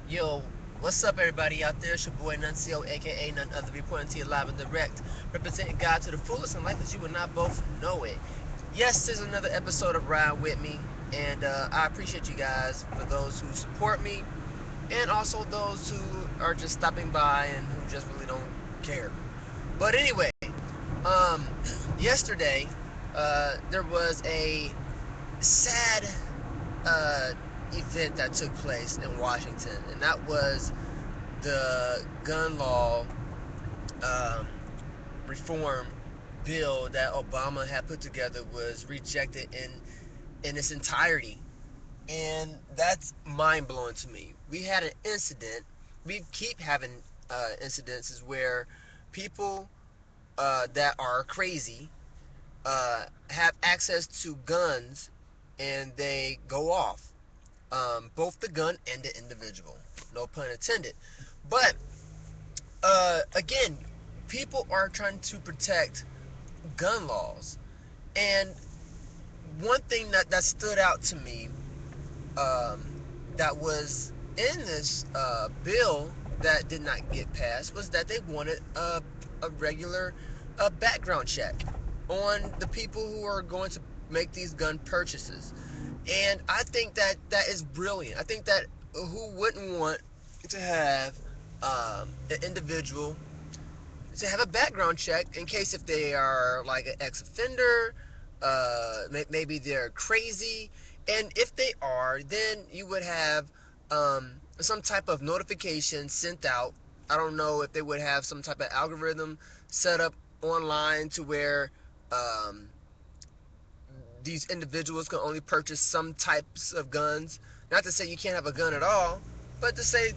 Yo, what's up, everybody out there? It's your boy Nuncio, aka none other, reporting to you live and direct, representing God to the fullest and life as you would not both know it. Yes, there's another episode of Ride With Me, and I appreciate you guys for those who support me, and also those who are just stopping by and who just really don't care. But anyway, um, yesterday, there was a sad uh, event that took place in Washington, and that was the gun law um, reform bill that Obama had put together was rejected in its entirety, and that's mind blowing to me. We had an incident. We keep having incidences where people that are crazy have access to guns and they go off. Both the gun and the individual. No pun intended. But again, people are trying to protect gun laws. And one thing that stood out to me um, that was in this bill that did not get passed was that they wanted a regular background check on the people who are going to make these gun purchases. And I think that that is brilliant. I think that who wouldn't want to have an individual to have a background check in case if they are like an ex-offender, maybe they're crazy, and if they are, then you would have some type of notification sent out. I don't know if they would have some type of algorithm set up online to where um, these individuals can only purchase some types of guns. Not to say you can't have a gun at all, but to say,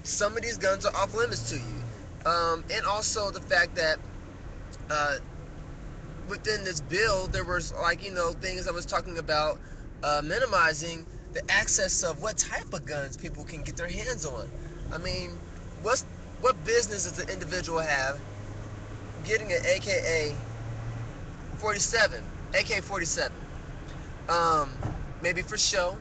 some of these guns are off limits to you. And also the fact that uh, within this bill, there was like, things I was talking about minimizing the access of what type of guns people can get their hands on. I mean, what's what business does an individual have getting an AKA 47, AK 47? Um, Maybe for show.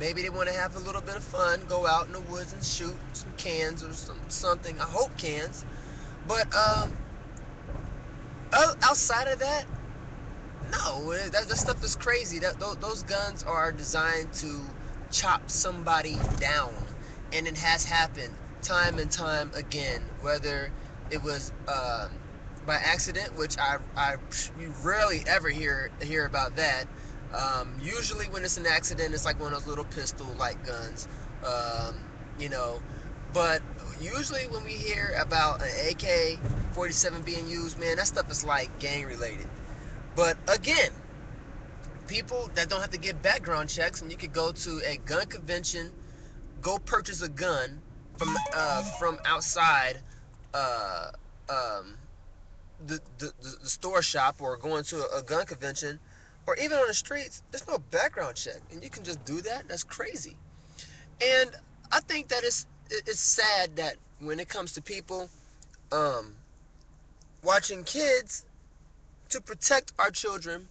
Maybe they want to have a little bit of fun, go out in the woods and shoot some cans or something. I hope cans. But outside of that, no, that stuff is crazy. Those guns are designed to chop somebody down, and it has happened time and time again. Whether it was by accident, which you rarely ever hear about that. Usually, when it's an accident, it's like one of those little pistol-like guns, um, you know. But usually, when we hear about an AK-47 being used, man, that stuff is like gang-related. But again, people that don't have to get background checks, and you could go to a gun convention, go purchase a gun from outside uh, um, the store shop, or going to a gun convention, or even on the streets. There's no background check, and you can just do that. That's crazy. And I think that it's sad that when it comes to people um, watching kids, to protect our children,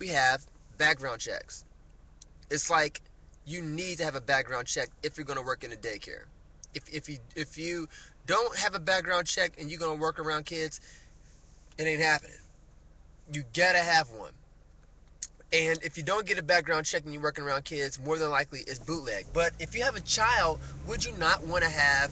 we have background checks. It's like you need to have a background check if you're going to work in a daycare. If you don't have a background check and you're going to work around kids, it ain't happening. You gotta have one. And if you don't get a background check and you're working around kids, more than likely it's bootleg. But if you have a child, would you not want to have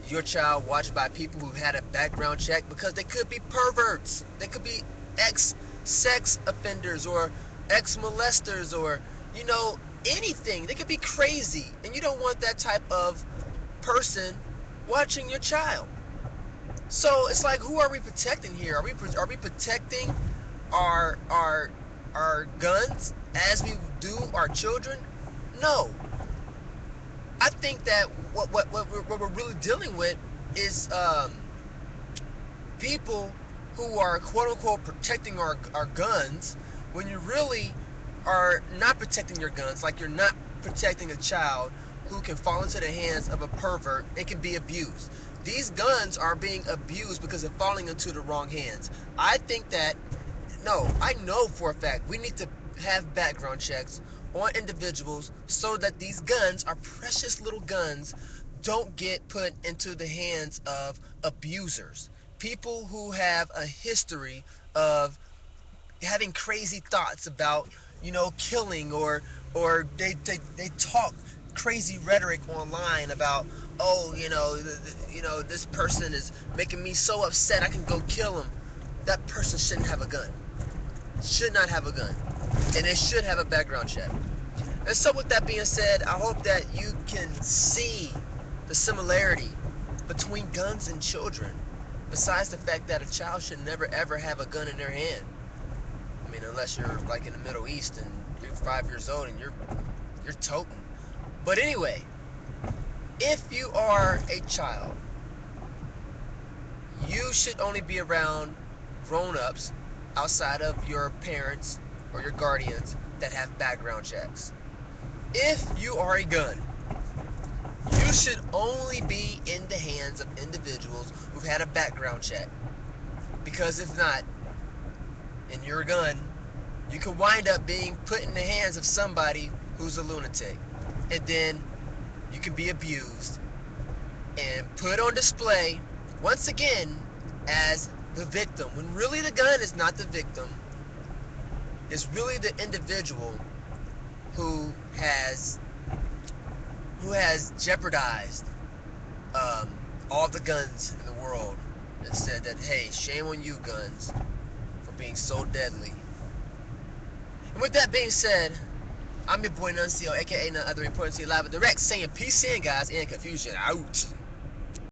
your child watched by people who had a background check? Because they could be perverts, they could be ex sex offenders or ex molesters, or you know anything. They could be crazy, and you don't want that type of person watching your child. So it's like, who are we protecting here? Are we protecting our our guns as we do our children? No. I think that what we're really dealing with is people who are quote unquote protecting our guns, when you really are not protecting your guns. Like, you're not protecting a child who can fall into the hands of a pervert and can be abused. These guns are being abused because of falling into the wrong hands. I think that, no, I know for a fact we need to have background checks on individuals so that these guns are precious little guns don't get put into the hands of abusers, people who have a history of having crazy thoughts about, killing, or they talk crazy rhetoric online about, oh, this person is making me so upset I can go kill him. That person shouldn't have a gun. Should not have a gun. And they should have a background check. And so with that being said, I hope that you can see the similarity between guns and children. Besides the fact that a child should never ever have a gun in their hand. I mean, unless you're like in the Middle East and you're 5 years old and you're toting. But anyway, if you are a child, you should only be around grown-ups outside of your parents or your guardians that have background checks. If you are a gun, you should only be in the hands of individuals who've had a background check. Because if not, and you're a gun, you can wind up being put in the hands of somebody who's a lunatic. And then you can be abused and put on display once again as the victim, when really the gun is not the victim. It's really the individual who has jeopardized all the guns in the world and said that, hey, shame on you, guns, for being so deadly. And with that being said, I'm your boy Nuncio, aka none other reporting to you live and direct, saying peace in, guys, and confusion out.